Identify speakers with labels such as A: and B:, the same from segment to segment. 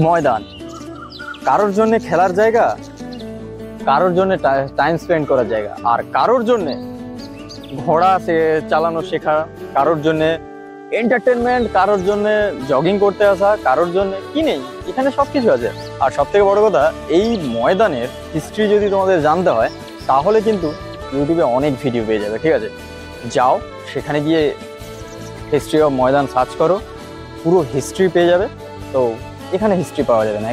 A: ময়দান কারোর জন্য খেলার জায়গা, কারোর জন্য টাইম স্পেন্ড করার জায়গা, আর কারোর জন্য ঘোড়া চালানো শেখা, কারোর জন্য এন্টারটেনমেন্ট, কারোর জন্য জগিং করতে আসা, কারোর জন্য কি নেই, এখানে সবকিছু আছে। আর সব থেকে বড় কথা, এই ময়দানের হিস্ট্রি যদি তোমাদের জানতে হয় তাহলে কিন্তু ইউটিউবে অনেক ভিডিও পেয়ে যাবে, ঠিক আছে? যাও সেখানে গিয়ে হিস্ট্রি অফ ময়দান সার্চ করো, পুরো হিস্ট্রি পেয়ে যাবে। তো এখানে হিস্ট্রি পাওয়া যাবে না।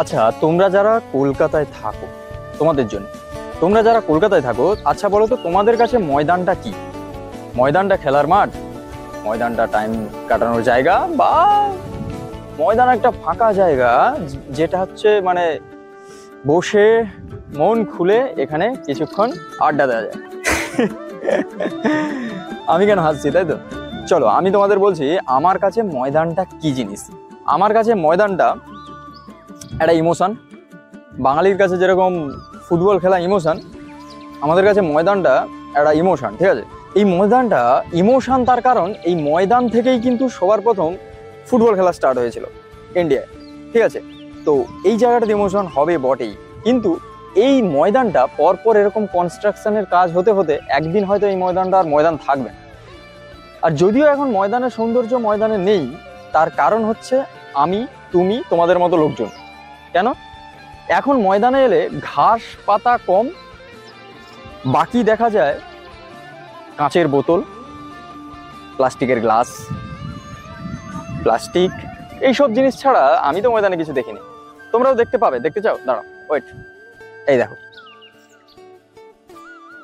A: আচ্ছা, তোমরা যারা কলকাতায় থাকো, তোমাদের জন্য, তোমরা যারা কলকাতায় থাকো, আচ্ছা বলো তো তোমাদের কাছে ময়দানটা কি? ময়দানটা খেলার মাঠ, ময়দানটা টাইম কাটানোর জায়গা, বা ময়দান একটা ফাঁকা জায়গা যেটা হচ্ছে মানে বসে মন খুলে এখানে কিছুক্ষণ আড্ডা দেওয়া যায়? আমি কেন হাসছি, তাই তো? চলো আমি তোমাদের বলছি আমার কাছে ময়দানটা কি জিনিস। আমার কাছে ময়দানটা একটা ইমোশন। বাঙালির কাছে যেরকম ফুটবল খেলা ইমোশন, আমাদের কাছে ময়দানটা একটা ইমোশন, ঠিক আছে? এই ময়দানটা ইমোশন, তার কারণ এই ময়দান থেকেই কিন্তু সবার প্রথম ফুটবল খেলা স্টার্ট হয়েছিল ইন্ডিয়ায়, ঠিক আছে? তো এই জায়গাটাতে ইমোশন হবে বটেই, কিন্তু এই ময়দানটা পরপর এরকম কনস্ট্রাকশনের কাজ হতে হতে একদিন হয়তো এই ময়দানটা আর ময়দান থাকবে না। আর যদিও এখন ময়দানের সৌন্দর্য ময়দানে নেই, তার কারণ হচ্ছে আমি, তুমি, তোমাদের মতো লোকজন। কেন? এখন ময়দানে এলে ঘাস পাতা কম, বাকি দেখা যায় কাঁচের বোতল, প্লাস্টিকের গ্লাস, প্লাস্টিক, এইসব জিনিস ছাড়া আমি তো ময়দানে কিছু দেখিনি। তোমরাও দেখতে পাবে, দেখতে চাও? দাঁড়াও, ওয়েট, এই দেখো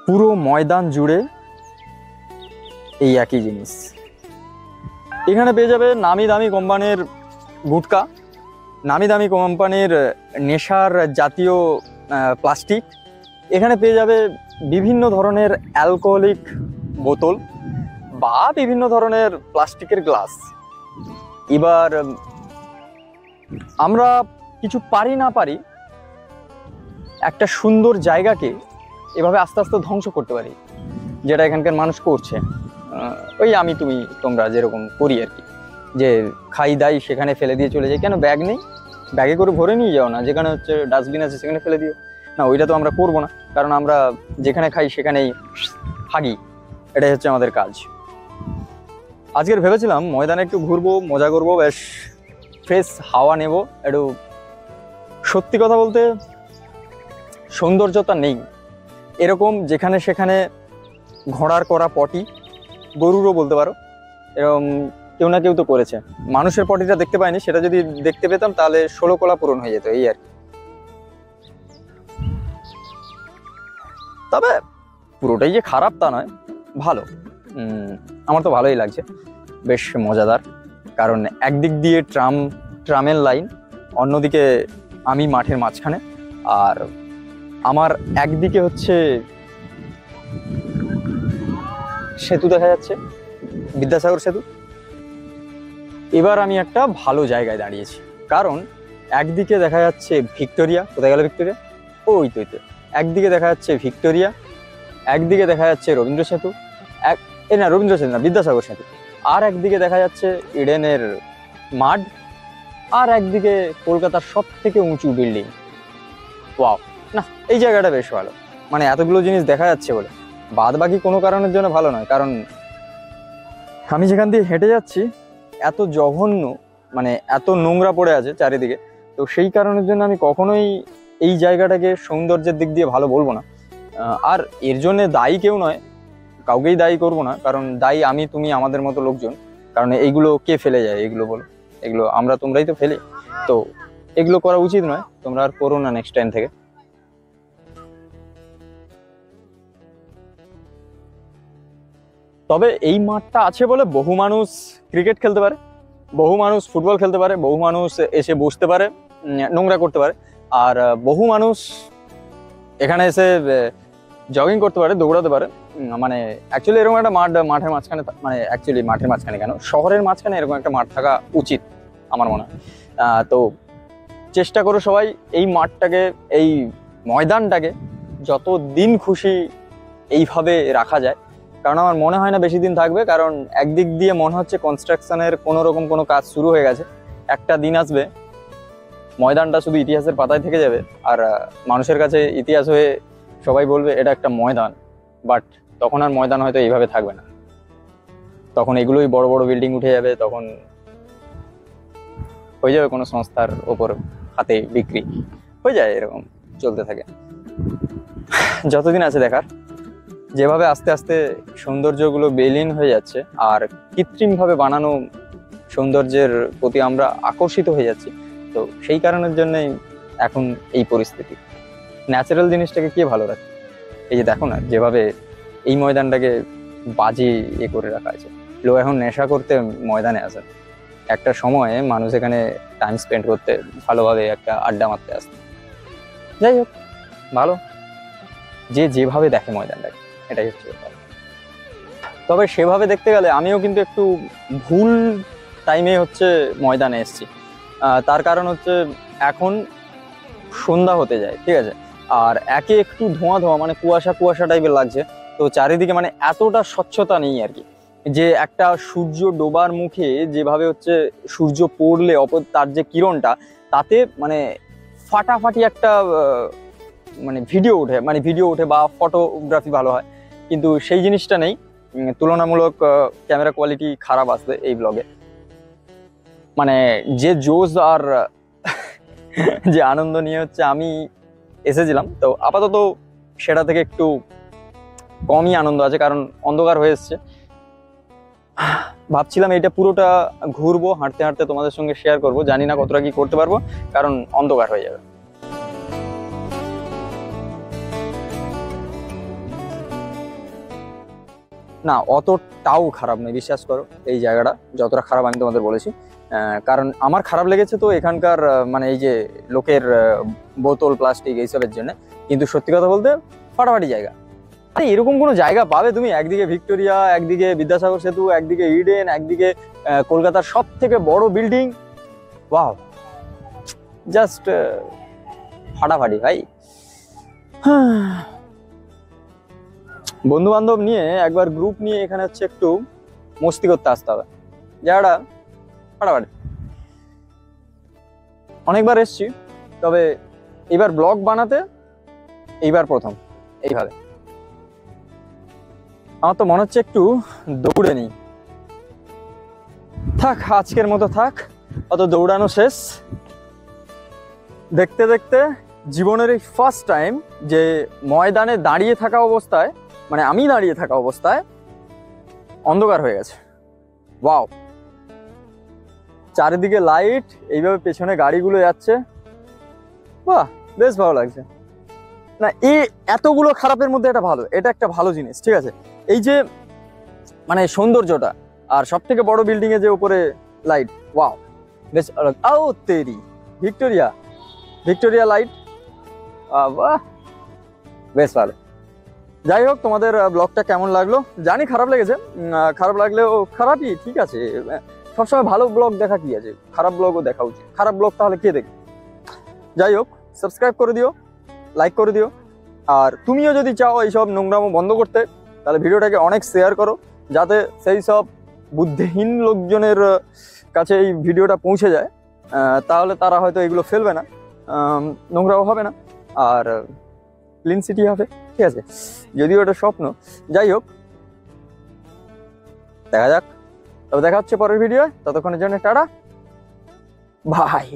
A: পুরো ময়দান জুড়ে এই একই জিনিস। এখানে পেয়ে যাবে নামি দামি কোম্পানির গুটকা, নামি দামি কোম্পানির নেশার জাতীয় প্লাস্টিক, এখানে পেয়ে যাবে বিভিন্ন ধরনের অ্যালকোহলিক বোতল বা বিভিন্ন ধরনের প্লাস্টিকের গ্লাস। এবার আমরা কিছু পারি না পারি একটা সুন্দর জায়গাকে এভাবে আস্তে আস্তে ধ্বংস করতে পারি, যেটা এখানকার মানুষ করছে। ওই আমি, তুমি, তোমরা যেরকম করি আর কি, যে খাই দাই সেখানে ফেলে দিয়ে চলে যাই। কেন ব্যাগ নেই? ব্যাগে করে ভরে নিয়ে যাও না, যেখানে হচ্ছে ডাস্টবিন আছে সেখানে ফেলে দিও না। ওইটা তো আমরা করবো না, কারণ আমরা যেখানে খাই সেখানেই হাগি, এটাই হচ্ছে আমাদের কাজ। আজকের ভেবেছিলাম ময়দানে একটু ঘুরবো, মজা করবো, বেশ ফ্রেশ হাওয়া নেব একটু। সত্যি কথা বলতে সৌন্দর্যতা নেই এরকম, যেখানে সেখানে ঘোড়ার করা পটি, গরুরও বলতে পারো, এরকম কেউ না কেউ তো করেছে। মানুষের পটিটা দেখতে পাইনি, সেটা যদি দেখতে পেতাম তাহলে 16 কলা পূরণ হয়ে যেত, এই আর কি। তবে পুরোটাই যে খারাপ তা নয়, ভালো। আমার তো ভালোই লাগছে, বেশ মজাদার। কারণ একদিক দিয়ে ট্রামের লাইন, অন্যদিকে আমি মাঠের মাঝখানে, আর আমার একদিকে হচ্ছে সেতু দেখা যাচ্ছে, বিদ্যাসাগর সেতু। এবার আমি একটা ভালো জায়গায় দাঁড়িয়েছি, কারণ একদিকে দেখা যাচ্ছে ভিক্টোরিয়া। কোথায় গেল ভিক্টোরিয়া? ওই তো, একদিকে দেখা যাচ্ছে ভিক্টোরিয়া, একদিকে দেখা যাচ্ছে রবীন্দ্র সেতু, না রবীন্দ্র সেতু না, বিদ্যাসাগর সেতু, আর একদিকে দেখা যাচ্ছে ইডেনের মাঠ, আর একদিকে কলকাতার সব থেকে উঁচু বিল্ডিং। ওয়াও, না এই জায়গাটা বেশ ভালো, মানে এতগুলো জিনিস দেখা যাচ্ছে বলে। বাদ বাকি কোনো কারণের জন্য ভালো নয়, কারণ আমি যেখান দিয়ে হেঁটে যাচ্ছি এত জঘন্য, মানে এত নোংরা পড়ে আছে চারিদিকে। তো সেই কারণের জন্য আমি কখনোই এই জায়গাটাকে সৌন্দর্যের দিক দিয়ে ভালো বলবো না। আর এর জন্য দায়ী কেউ নয়, কাউকেই দায়ী করবো না, কারণ দায়ী আমি, তুমি, আমাদের মতো লোকজন। কারণ এইগুলো কে ফেলে যায়? এগুলো বলো, এগুলো আমরা তোমরাই তো ফেলি। তো এগুলো করা উচিত নয়, তোমরা আর করো না নেক্সট টাইম থেকে। তবে এই মাঠটা আছে বলে বহু মানুষ ক্রিকেট খেলতে পারে, বহু মানুষ ফুটবল খেলতে পারে, বহু মানুষ এসে বসতে পারে, নোংরা করতে পারে, আর বহু মানুষ এখানে এসে জগিং করতে পারে, দৌড়াতে পারে। মানে অ্যাকচুয়ালি এরকম একটা মাঠের মাঝখানে, মানে অ্যাকচুয়ালি মাঠের মাঝখানে কেন, শহরের মাঝখানে এরকম একটা মাঠ থাকা উচিত আমার মনে হয়। তো চেষ্টা করো সবাই এই মাঠটাকে, এই ময়দানটাকে যত দিন খুশি এইভাবে রাখা যায়, কারণ আমার মনে হয় না বেশি দিন থাকবে। কারণ একদিক দিয়ে মনে হচ্ছে কনস্ট্রাকশনের কোনো রকম কোনো কাজ শুরু হয়ে গেছে, একটা দিন আসবে ময়দানটা শুধু ইতিহাসের পাতায় থেকে যাবে, আর মানুষের কাছে ইতিহাস হয়ে সবাই বলবে এটা একটা ময়দান। বাট তখন আর ময়দান হয়তো এইভাবে থাকবে না, তখন এগুলোই বড় বড় বিল্ডিং উঠে যাবে, তখন হয়ে যাবে কোনো সংস্থার ওপর হাতে বিক্রি হয়ে যায়, এরকম চলতে থাকে। যতদিন আছে দেখার, যেভাবে আস্তে আস্তে সৌন্দর্যগুলো বেলিন হয়ে যাচ্ছে আর কৃত্রিমভাবে বানানো সৌন্দর্যের প্রতি আমরা আকর্ষিত হয়ে যাচ্ছি, তো সেই কারণের জন্যই এখন এই পরিস্থিতি। ন্যাচারাল জিনিসটাকে কে ভালো রাখে? এই যে দেখো না যেভাবে এই ময়দানটাকে বাজে করে রাখা আছে, লোক এখন নেশা করতে ময়দানে আসে, একটা সময়ে মানুষ এখানে টাইম স্পেন্ড করতে, ভালোভাবে একটা আড্ডা মারতে আসে। যাই হোক, ভালো যে যেভাবে দেখে ময়দানটাকে, এটাই হচ্ছে ব্যাপার। তবে সেভাবে দেখতে গেলে আমিও কিন্তু একটু ভুল টাইমে হচ্ছে ময়দানে এসেছি। তার কারণ হচ্ছে এখন সন্ধ্যা হতে যায়, ঠিক আছে, আর একে একটু ধোঁয়া ধোঁয়া, মানে কুয়াশা কুয়াশা টাইপের লাগছে, তো চারিদিকে মানে এতটা স্বচ্ছতা নেই আর কি, যে একটা সূর্য ডোবার মুখে যেভাবে হচ্ছে সূর্য পড়লে তার যে কিরণটা, তাতে মানে ফাটাফাটি একটা মানে ভিডিও ওঠে বা ফটোগ্রাফি ভালো হয়, কিন্তু সেই জিনিসটা নেই। তুলনামূলক ক্যামেরা কোয়ালিটি খারাপ আসবে এই ব্লগে। মানে যে জোশ আর যে আনন্দ নিয়ে হচ্ছে আমি এসেছিলাম, তো আপাতত সেটা থেকে একটু কমই আনন্দ আছে, কারণ অন্ধকার হয়ে এসছে। ভাবছিলাম এটা পুরোটা ঘুরবো, হাঁটতে হাঁটতে তোমাদের সঙ্গে শেয়ার করব, জানি না কতটা কি করতে পারবো, কারণ অন্ধকার হয়ে যাবে। না, অতটাও খারাপ নয়, বিশ্বাস করো। এই জায়গাটা যতটা খারাপ আমি তোমাদের বলেছি, কারণ আমার খারাপ লেগেছে তো এখানকার মানে এই যে লোকের বোতল প্লাস্টিক এইসবের জন্য, কিন্তু সত্যি কথা বলতে ফাটাফাটি জায়গা। আরে এরকম কোনো জায়গা পাবে তুমি? একদিকে ভিক্টোরিয়া, একদিকে বিদ্যাসাগর সেতু, একদিকে ইডেন, একদিকে কলকাতার সব থেকে বড় বিল্ডিং। ওয়াও, জাস্ট ফাটাফাটি ভাই। বন্ধু বান্ধব নিয়ে একবার গ্রুপ নিয়ে এখানে হচ্ছে একটু মস্তি করতে আসতে হবে, জায়গাটা ফাটাফাটি। অনেকবার এসছি, তবে এবার ব্লগ বানাতে এইবার প্রথম এইভাবে। আমার তো মনে হচ্ছে একটু দৌড়ে নিই। থাক, আজকের মতো থাক, অত দৌড়ানো শেষ। দেখতে দেখতে জীবনের এই ফার্স্ট টাইম যে ময়দানে দাঁড়িয়ে থাকা অবস্থায়, মানে আমি দাঁড়িয়ে থাকা অবস্থায় অন্ধকার হয়ে গেছে। ওয়াও, চারিদিকে লাইট, এইভাবে পেছনে গাড়িগুলো যাচ্ছে, বাহ বেশ ভালো লাগছে। না, এতগুলো খারাপের মধ্যে এটা ভালো, এটা একটা ভালো জিনিস, ঠিক আছে। এই যে মানে সৌন্দর্যটা, আর সব থেকে বড় বিল্ডিং এ যে উপরে লাইট, ওয়াও বেশ। আও তেরি, ভিক্টোরিয়া লাইট, বাহ বেশ ভালো। যাই হোক, তোমাদের ব্লগটা কেমন লাগলো জানি, খারাপ লেগেছে। খারাপ লাগলেও খারাপই, ঠিক আছে। সবসময় ভালো ব্লগ দেখা কি আছে, খারাপ ব্লগও দেখা উচিত। খারাপ ব্লগ তাহলে কে দেখবে? যাই হোক, সাবস্ক্রাইব করে দিও, লাইক করে দিও, আর তুমিও যদি চাও এইসব নোংরামো বন্ধ করতে, তাহলে ভিডিওটাকে অনেক শেয়ার করো, যাতে সেই সব বুদ্ধিহীন লোকজনের কাছে এই ভিডিওটা পৌঁছে যায়। তাহলে তারা হয়তো এগুলো ফেলবে না, নোংরাও হবে না, আর ক্লিন সিটি হবে, ঠিক আছে। যদিও এটা স্বপ্ন। যাই হোক, দেখা যাক। তবে দেখা হচ্ছে পরের ভিডিও, ততক্ষণের জন্য টাটা, বাই।